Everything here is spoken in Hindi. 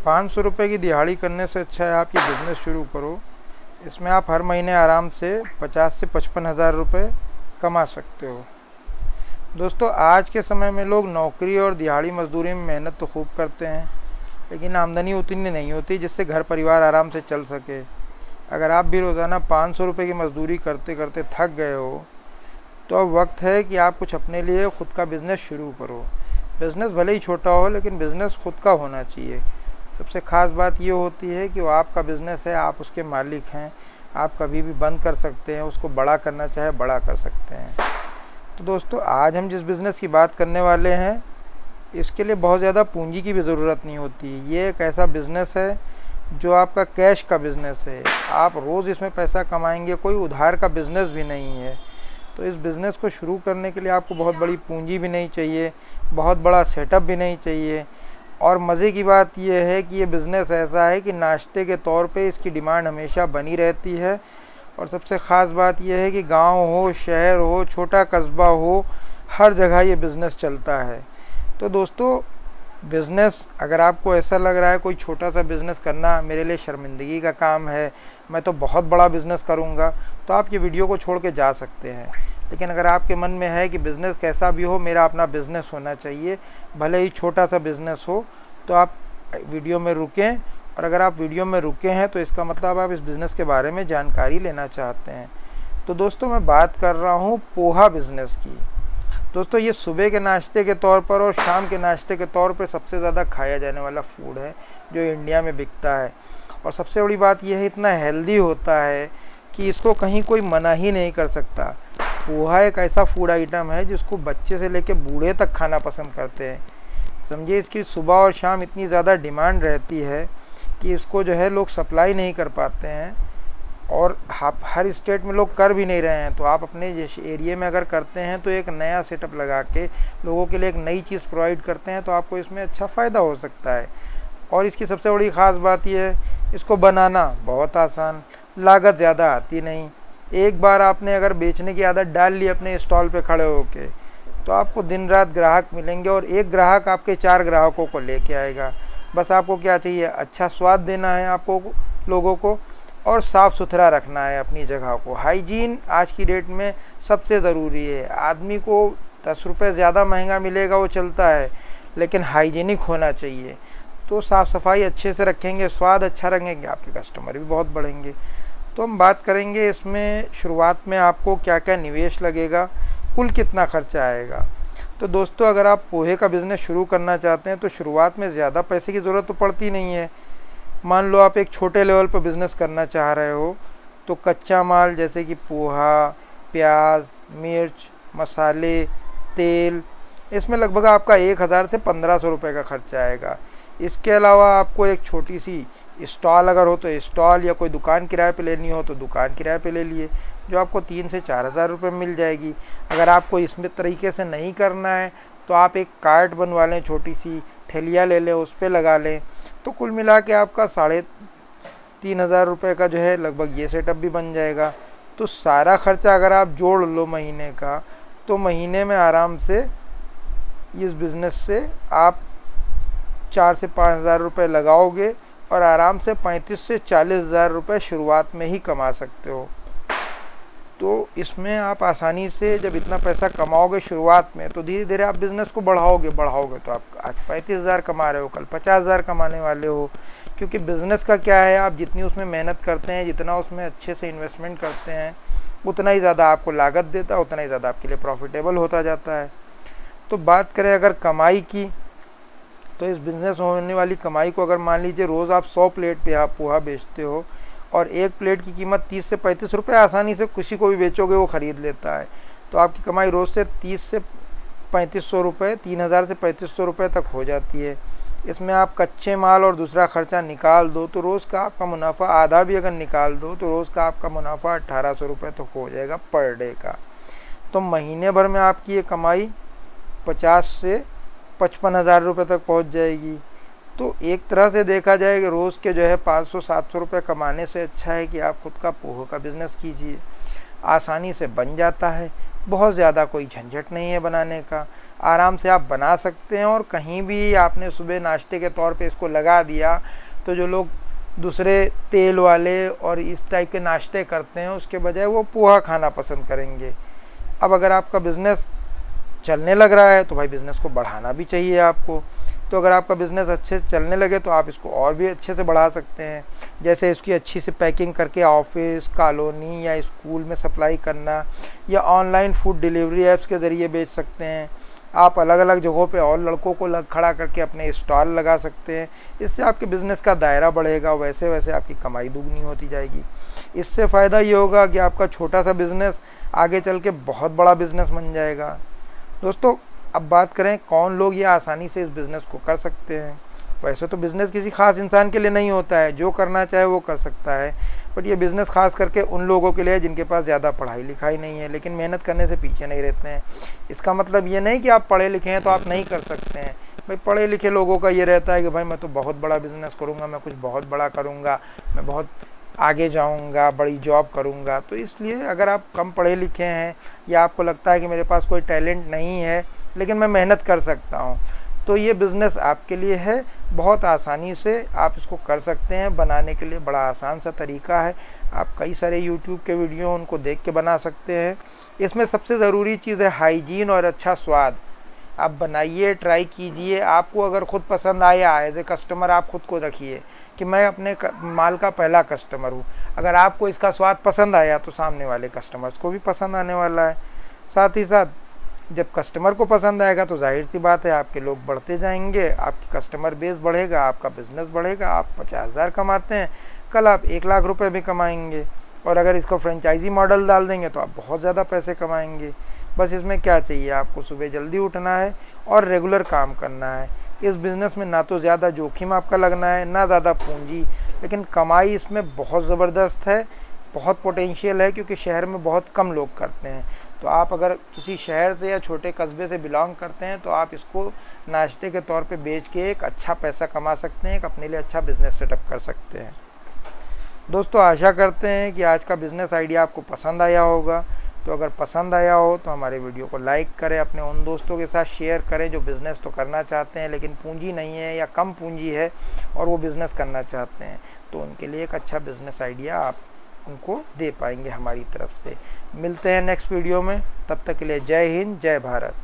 500 रुपये की दिहाड़ी करने से अच्छा है आप ये बिज़नेस शुरू करो। इसमें आप हर महीने आराम से 50 से 55 हज़ार रुपये कमा सकते हो। दोस्तों, आज के समय में लोग नौकरी और दिहाड़ी मजदूरी में मेहनत तो खूब करते हैं, लेकिन आमदनी उतनी नहीं होती जिससे घर परिवार आराम से चल सके। अगर आप भी रोज़ाना 500 रुपये की मजदूरी करते करते थक गए हो, तो अब वक्त है कि आप कुछ अपने लिए ख़ुद का बिज़नेस शुरू करो। बिज़नेस भले ही छोटा हो, लेकिन बिज़नेस खुद का होना चाहिए। सबसे ख़ास बात ये होती है कि वो आपका बिज़नेस है, आप उसके मालिक हैं। आप कभी भी बंद कर सकते हैं, उसको बड़ा करना चाहे बड़ा कर सकते हैं। तो दोस्तों, आज हम जिस बिज़नेस की बात करने वाले हैं, इसके लिए बहुत ज़्यादा पूंजी की भी ज़रूरत नहीं होती। ये एक ऐसा बिज़नेस है जो आपका कैश का बिज़नेस है। आप रोज़ इसमें पैसा कमाएंगे, कोई उधार का बिज़नेस भी नहीं है। तो इस बिज़नेस को शुरू करने के लिए आपको बहुत बड़ी पूंजी भी नहीं चाहिए, बहुत बड़ा सेटअप भी नहीं चाहिए। और मज़े की बात यह है कि ये बिज़नेस ऐसा है कि नाश्ते के तौर पे इसकी डिमांड हमेशा बनी रहती है। और सबसे ख़ास बात यह है कि गांव हो, शहर हो, छोटा कस्बा हो, हर जगह ये बिज़नेस चलता है। तो दोस्तों, बिज़नेस अगर आपको ऐसा लग रहा है कोई छोटा सा बिज़नेस करना मेरे लिए शर्मिंदगी का काम है, मैं तो बहुत बड़ा बिज़नेस करूँगा, तो आप ये वीडियो को छोड़ के जा सकते हैं। लेकिन अगर आपके मन में है कि बिज़नेस कैसा भी हो, मेरा अपना बिज़नेस होना चाहिए, भले ही छोटा सा बिज़नेस हो, तो आप वीडियो में रुकें। और अगर आप वीडियो में रुके हैं तो इसका मतलब आप इस बिज़नेस के बारे में जानकारी लेना चाहते हैं। तो दोस्तों, मैं बात कर रहा हूँ पोहा बिज़नेस की। दोस्तों, ये सुबह के नाश्ते के तौर पर और शाम के नाश्ते के तौर पर सबसे ज़्यादा खाया जाने वाला फूड है जो इंडिया में बिकता है। और सबसे बड़ी बात यह है, इतना हेल्दी होता है कि इसको कहीं कोई मना ही नहीं कर सकता। पोहा एक ऐसा फूड आइटम है जिसको बच्चे से लेकर बूढ़े तक खाना पसंद करते हैं। समझिए, इसकी सुबह और शाम इतनी ज़्यादा डिमांड रहती है कि इसको जो है लोग सप्लाई नहीं कर पाते हैं, और हर स्टेट में लोग कर भी नहीं रहे हैं। तो आप अपने जिस एरिया में अगर करते हैं तो एक नया सेटअप लगा के लोगों के लिए एक नई चीज़ प्रोवाइड करते हैं, तो आपको इसमें अच्छा फ़ायदा हो सकता है। और इसकी सबसे बड़ी ख़ास बात यह है, इसको बनाना बहुत आसान, लागत ज़्यादा आती नहीं। एक बार आपने अगर बेचने की आदत डाल ली अपने स्टॉल पे खड़े होके, तो आपको दिन रात ग्राहक मिलेंगे, और एक ग्राहक आपके 4 ग्राहकों को लेके आएगा। बस आपको क्या चाहिए, अच्छा स्वाद देना है आपको लोगों को, और साफ़ सुथरा रखना है अपनी जगह को। हाइजीन आज की डेट में सबसे ज़रूरी है। आदमी को 10 रुपये ज़्यादा महंगा मिलेगा वो चलता है, लेकिन हाइजीनिक होना चाहिए। तो साफ़ सफाई अच्छे से रखेंगे, स्वाद अच्छा रखेंगे, आपके कस्टमर भी बहुत बढ़ेंगे। तो हम बात करेंगे इसमें शुरुआत में आपको क्या क्या निवेश लगेगा, कुल कितना खर्चा आएगा। तो दोस्तों, अगर आप पोहे का बिज़नेस शुरू करना चाहते हैं तो शुरुआत में ज़्यादा पैसे की ज़रूरत तो पड़ती नहीं है। मान लो आप एक छोटे लेवल पर बिज़नेस करना चाह रहे हो, तो कच्चा माल जैसे कि पोहा, प्याज, मिर्च, मसाले, तेल, इसमें लगभग आपका 1000 से 1500 रुपये का खर्चा आएगा। इसके अलावा आपको एक छोटी सी स्टॉल अगर हो तो स्टॉल, या कोई दुकान किराए पे लेनी हो तो दुकान किराए पे ले लिए, जो आपको 3 से 4 हज़ार रुपये मिल जाएगी। अगर आपको इसमें तरीके से नहीं करना है तो आप एक कार्ट बनवा लें, छोटी सी ठेलिया ले लें, उस पर लगा लें। तो कुल मिला के आपका 3500 रुपये का जो है लगभग ये सेटअप भी बन जाएगा। तो सारा खर्चा अगर आप जोड़ लो महीने का, तो महीने में आराम से इस बिज़नेस से आप 4 से 5 हज़ार रुपये लगाओगे, और आराम से 35 से 40 हज़ार रुपये शुरुआत में ही कमा सकते हो। तो इसमें आप आसानी से जब इतना पैसा कमाओगे शुरुआत में, तो धीरे धीरे आप बिज़नेस को बढ़ाओगे तो आप आज 35 हज़ार कमा रहे हो, कल 50 हज़ार कमाने वाले हो। क्योंकि बिज़नेस का क्या है, आप जितनी उसमें मेहनत करते हैं, जितना उसमें अच्छे से इन्वेस्टमेंट करते हैं, उतना ही ज़्यादा आपको लागत देता है, उतना ही ज़्यादा आपके लिए प्रॉफिटेबल होता जाता है। तो बात करें अगर कमाई की, तो इस बिज़नेस होने वाली कमाई को अगर मान लीजिए रोज़ आप 100 प्लेट पे आप पोहा बेचते हो, और एक प्लेट की कीमत 30 से 35 रुपये, आसानी से किसी को भी बेचोगे वो ख़रीद लेता है। तो आपकी कमाई रोज़ से 30 से 3500 रुपये, 3000 से 3500 रुपये तक हो जाती है। इसमें आप कच्चे माल और दूसरा खर्चा निकाल दो तो रोज़ का आपका मुनाफा आधा भी अगर निकाल दो तो रोज़ का आपका मुनाफा 1800 रुपये तक हो जाएगा पर डे का। तो महीने भर में आपकी ये कमाई 50 से 55 हज़ार रुपये तक पहुंच जाएगी। तो एक तरह से देखा जाए कि रोज़ के जो है 500-700 रुपये कमाने से अच्छा है कि आप ख़ुद का पोहे का बिज़नेस कीजिए। आसानी से बन जाता है, बहुत ज़्यादा कोई झंझट नहीं है बनाने का, आराम से आप बना सकते हैं। और कहीं भी आपने सुबह नाश्ते के तौर पे इसको लगा दिया तो जो लोग दूसरे तेल वाले और इस टाइप के नाश्ते करते हैं उसके बजाय वो पोहा खाना पसंद करेंगे। अब अगर आपका बिज़नेस चलने लग रहा है तो भाई बिज़नेस को बढ़ाना भी चाहिए आपको। तो अगर आपका बिज़नेस अच्छे से चलने लगे तो आप इसको और भी अच्छे से बढ़ा सकते हैं। जैसे इसकी अच्छी से पैकिंग करके ऑफिस, कॉलोनी या स्कूल में सप्लाई करना, या ऑनलाइन फूड डिलीवरी ऐप्स के ज़रिए बेच सकते हैं। आप अलग अलग जगहों पे और लड़कों को खड़ा करके अपने स्टॉल लगा सकते हैं। इससे आपके बिज़नेस का दायरा बढ़ेगा, वैसे वैसे आपकी कमाई दुगनी होती जाएगी। इससे फ़ायदा ये होगा कि आपका छोटा सा बिज़नेस आगे चल के बहुत बड़ा बिज़नेस बन जाएगा। दोस्तों, अब बात करें कौन लोग ये आसानी से इस बिज़नेस को कर सकते हैं। वैसे तो बिज़नेस किसी ख़ास इंसान के लिए नहीं होता है, जो करना चाहे वो कर सकता है। बट ये बिज़नेस ख़ास करके उन लोगों के लिए है जिनके पास ज़्यादा पढ़ाई लिखाई नहीं है लेकिन मेहनत करने से पीछे नहीं रहते हैं। इसका मतलब ये नहीं कि आप पढ़े लिखे हैं तो आप नहीं कर सकते हैं। भाई पढ़े लिखे लोगों का ये रहता है कि भाई मैं तो बहुत बड़ा बिज़नेस करूँगा, मैं कुछ बहुत बड़ा करूँगा, मैं बहुत आगे जाऊंगा, बड़ी जॉब करूंगा। तो इसलिए अगर आप कम पढ़े लिखे हैं या आपको लगता है कि मेरे पास कोई टैलेंट नहीं है लेकिन मैं मेहनत कर सकता हूं, तो ये बिज़नेस आपके लिए है। बहुत आसानी से आप इसको कर सकते हैं। बनाने के लिए बड़ा आसान सा तरीका है। आप कई सारे यूट्यूब के वीडियो उनको देख के बना सकते हैं। इसमें सबसे ज़रूरी चीज़ है हाइजीन और अच्छा स्वाद। आप बनाइए, ट्राई कीजिए, आपको अगर ख़ुद पसंद आया, एज ए कस्टमर आप ख़ुद को रखिए कि मैं अपने माल का पहला कस्टमर हूँ। अगर आपको इसका स्वाद पसंद आया तो सामने वाले कस्टमर्स को भी पसंद आने वाला है। साथ ही साथ जब कस्टमर को पसंद आएगा तो जाहिर सी बात है आपके लोग बढ़ते जाएंगे, आपकी कस्टमर बेस बढ़ेगा, आपका बिज़नेस बढ़ेगा। आप 50,000 कमाते हैं, कल आप 1 लाख रुपए भी कमाएंगे। और अगर इसको फ्रेंचाइजी मॉडल डाल देंगे तो आप बहुत ज़्यादा पैसे कमाएंगे। बस इसमें क्या चाहिए, आपको सुबह जल्दी उठना है और रेगुलर काम करना है। इस बिज़नेस में ना तो ज़्यादा जोखिम आपका लगना है, ना ज़्यादा पूंजी, लेकिन कमाई इसमें बहुत ज़बरदस्त है, बहुत पोटेंशियल है क्योंकि शहर में बहुत कम लोग करते हैं। तो आप अगर किसी शहर से या छोटे कस्बे से बिलोंग करते हैं तो आप इसको नाश्ते के तौर पे बेच के एक अच्छा पैसा कमा सकते हैं, एक अपने लिए अच्छा बिज़नेस सेटअप कर सकते हैं। दोस्तों, आशा करते हैं कि आज का बिज़नेस आइडिया आपको पसंद आया होगा। तो अगर पसंद आया हो तो हमारे वीडियो को लाइक करें, अपने उन दोस्तों के साथ शेयर करें जो बिज़नेस तो करना चाहते हैं लेकिन पूंजी नहीं है या कम पूंजी है और वो बिज़नेस करना चाहते हैं। तो उनके लिए एक अच्छा बिज़नेस आइडिया आप उनको दे पाएंगे हमारी तरफ से। मिलते हैं नेक्स्ट वीडियो में, तब तक के लिए जय हिंद, जय भारत।